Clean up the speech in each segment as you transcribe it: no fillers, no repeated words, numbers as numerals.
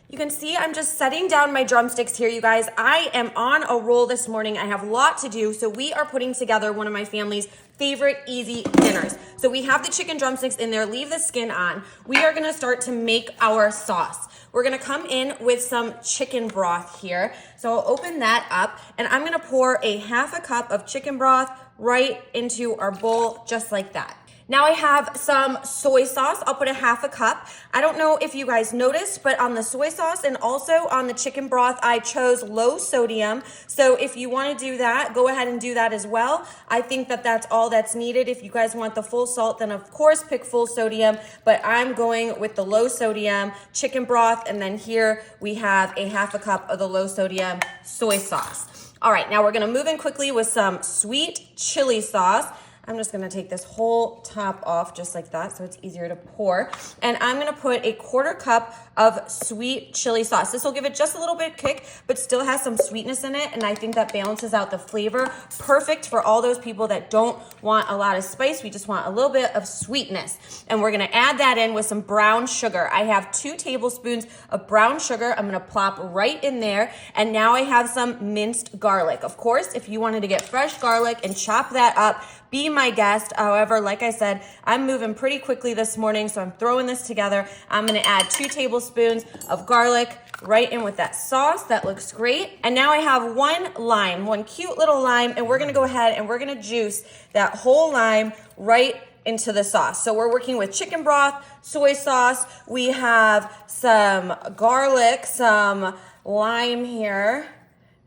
You can see I'm just setting down my drumsticks here, you guys. I am on a roll this morning. I have a lot to do, so we are putting together one of my family's favorite easy dinners. So we have the chicken drumsticks in there, leave the skin on. We are gonna start to make our sauce. We're gonna come in with some chicken broth here. So I'll open that up, and I'm gonna pour a half a cup of chicken broth right into our bowl, just like that. Now I have some soy sauce. I'll put a half a cup. I don't know if you guys noticed, but on the soy sauce and also on the chicken broth, I chose low sodium. So if you want to do that, go ahead and do that as well. I think that that's all that's needed. If you guys want the full salt, then of course pick full sodium, but I'm going with the low sodium chicken broth. And then here we have a half a cup of the low sodium soy sauce. All right, now we're gonna move in quickly with some sweet chili sauce. I'm just gonna take this whole top off just like that so it's easier to pour. And I'm gonna put a quarter cup of sweet chili sauce. This will give it just a little bit kick, but still has some sweetness in it. And I think that balances out the flavor. Perfect for all those people that don't want a lot of spice. We just want a little bit of sweetness. And we're gonna add that in with some brown sugar. I have 2 tablespoons of brown sugar. I'm gonna plop right in there. And now I have some minced garlic. Of course, if you wanted to get fresh garlic and chop that up, be my guest. However, like I said, I'm moving pretty quickly this morning, so I'm throwing this together. I'm gonna add 2 tablespoons of garlic right in with that sauce. That looks great. And now I have one cute little lime, and we're gonna go ahead and we're gonna juice that whole lime right into the sauce. So we're working with chicken broth, soy sauce. We have some garlic, some lime here,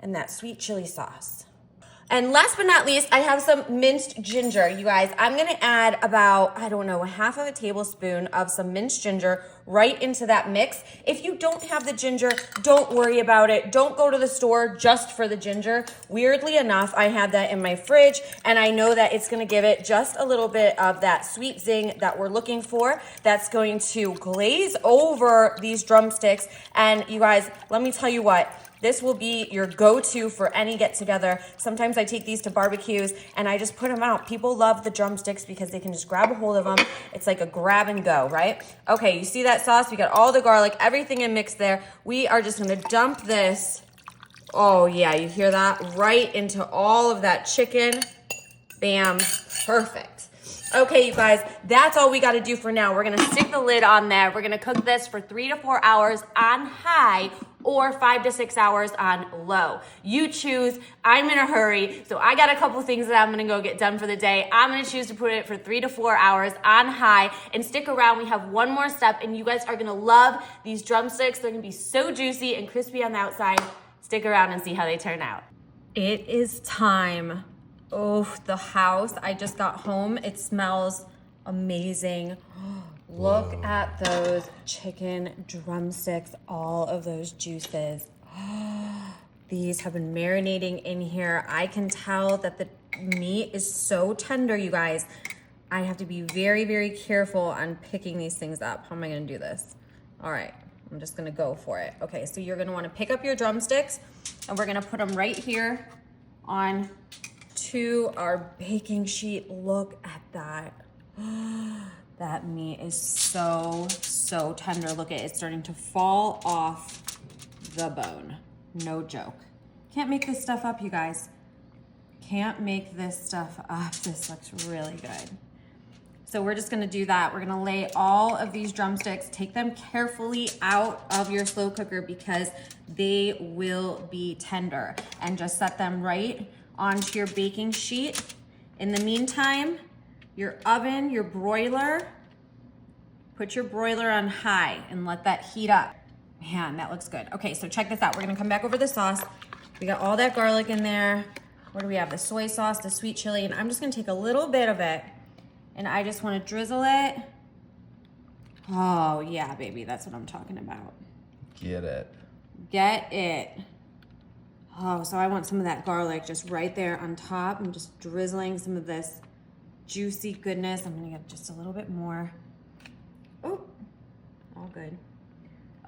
and that sweet chili sauce. And last but not least, I have some minced ginger, you guys. I'm gonna add about, I don't know, a half of a tablespoon of some minced ginger right into that mix. If you don't have the ginger, don't worry about it. Don't go to the store just for the ginger. Weirdly enough, I have that in my fridge, and I know that it's gonna give it just a little bit of that sweet zing that we're looking for. That's going to glaze over these drumsticks. And you guys, let me tell you what, this will be your go-to for any get-together. Sometimes I take these to barbecues and I just put them out. People love the drumsticks because they can just grab a hold of them. It's like a grab and go, right? Okay, you see that sauce? We got all the garlic, everything in mix there. We are just gonna dump this, oh yeah, you hear that? Right into all of that chicken. Bam, perfect. Okay, you guys, that's all we gotta do for now. We're gonna stick the lid on there. We're gonna cook this for 3 to 4 hours on high or 5 to 6 hours on low. You choose. I'm in a hurry, so I got a couple things that I'm gonna go get done for the day. I'm gonna choose to put it for 3 to 4 hours on high, and stick around. We have one more step, and you guys are gonna love these drumsticks. They're gonna be so juicy and crispy on the outside. Stick around and see how they turn out. It is time. Oh, the house. I just got home. It smells amazing. Look at those chicken drumsticks, all of those juices. These have been marinating in here. I can tell that the meat is so tender, you guys. I have to be very, very careful on picking these things up. How am I gonna do this? All right, I'm just gonna go for it. Okay, so you're gonna wanna pick up your drumsticks, and we're gonna put them right here on to our baking sheet. Look at that. That meat is so, so tender. Look at it, it's starting to fall off the bone. No joke. Can't make this stuff up, you guys. Can't make this stuff up. This looks really good. So we're just gonna do that. We're gonna lay all of these drumsticks, take them carefully out of your slow cooker because they will be tender, and just set them right onto your baking sheet. In the meantime, your oven, your broiler, put your broiler on high and let that heat up. Man, that looks good. Okay, so check this out. We're gonna come back over the sauce. We got all that garlic in there. What do we have? The soy sauce, the sweet chili, and I'm just gonna take a little bit of it and I just wanna drizzle it. Oh yeah, baby, that's what I'm talking about. Get it. Get it. Oh, so I want some of that garlic just right there on top. I'm just drizzling some of this juicy goodness. I'm gonna get just a little bit more. Oh, all good.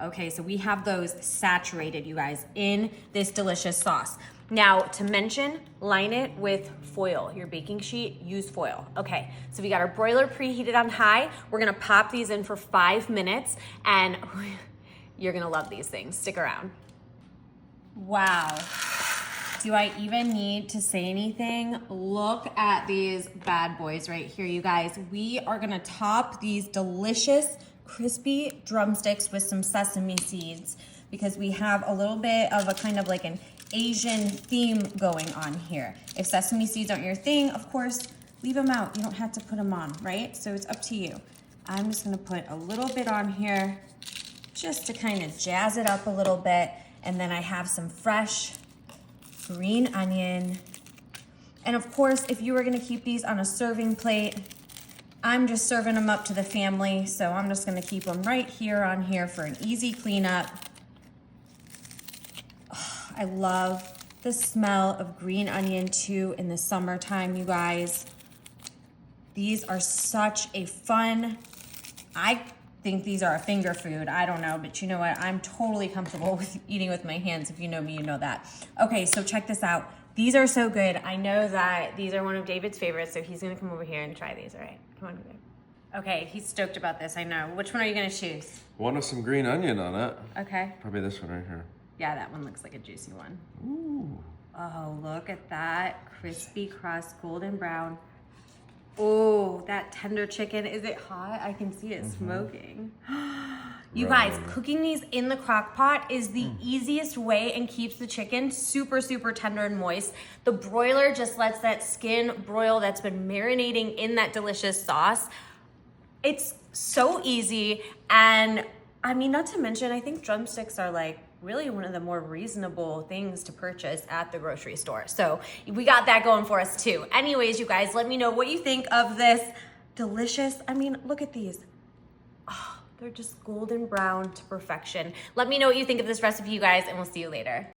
Okay, so we have those saturated, you guys, in this delicious sauce. Now, to mention, line it with foil. Your baking sheet, use foil. Okay, so we got our broiler preheated on high. We're gonna pop these in for 5 minutes, and You're gonna love these things. Stick around. Wow. Do I even need to say anything? Look at these bad boys right here, you guys. We are gonna top these delicious, crispy drumsticks with some sesame seeds because we have a little bit of a kind of like an Asian theme going on here. If sesame seeds aren't your thing, of course, leave them out. You don't have to put them on, right? So it's up to you. I'm just gonna put a little bit on here just to kind of jazz it up a little bit. And then I have some fresh green onion. And of course, if you were gonna keep these on a serving plate, I'm just serving them up to the family. So I'm just gonna keep them right here on here for an easy cleanup. Oh, I love the smell of green onion too in the summertime, you guys. These are such a fun, I think these are a finger food. I don't know, but you know what? I'm totally comfortable with eating with my hands. If you know me, you know that. Okay, so check this out. These are so good. I know that these are one of David's favorites, so he's gonna come over here and try these, all right? Come on, David. Okay, he's stoked about this, I know. Which one are you gonna choose? One with some green onion on it. Okay. Probably this one right here. Yeah, that one looks like a juicy one. Ooh. Oh, look at that. Crispy crust, golden brown. Oh, that tender chicken. Is it hot? I can see it smoking. You guys, cooking these in the crock pot is the easiest way and keeps the chicken super, super tender and moist. The broiler just lets that skin broil that's been marinating in that delicious sauce. It's so easy. And I mean, not to mention, I think drumsticks are like really one of the more reasonable things to purchase at the grocery store. So we got that going for us too. Anyways, you guys, let me know what you think of this delicious, I mean, look at these. Oh, they're just golden brown to perfection. Let me know what you think of this recipe, you guys, and we'll see you later.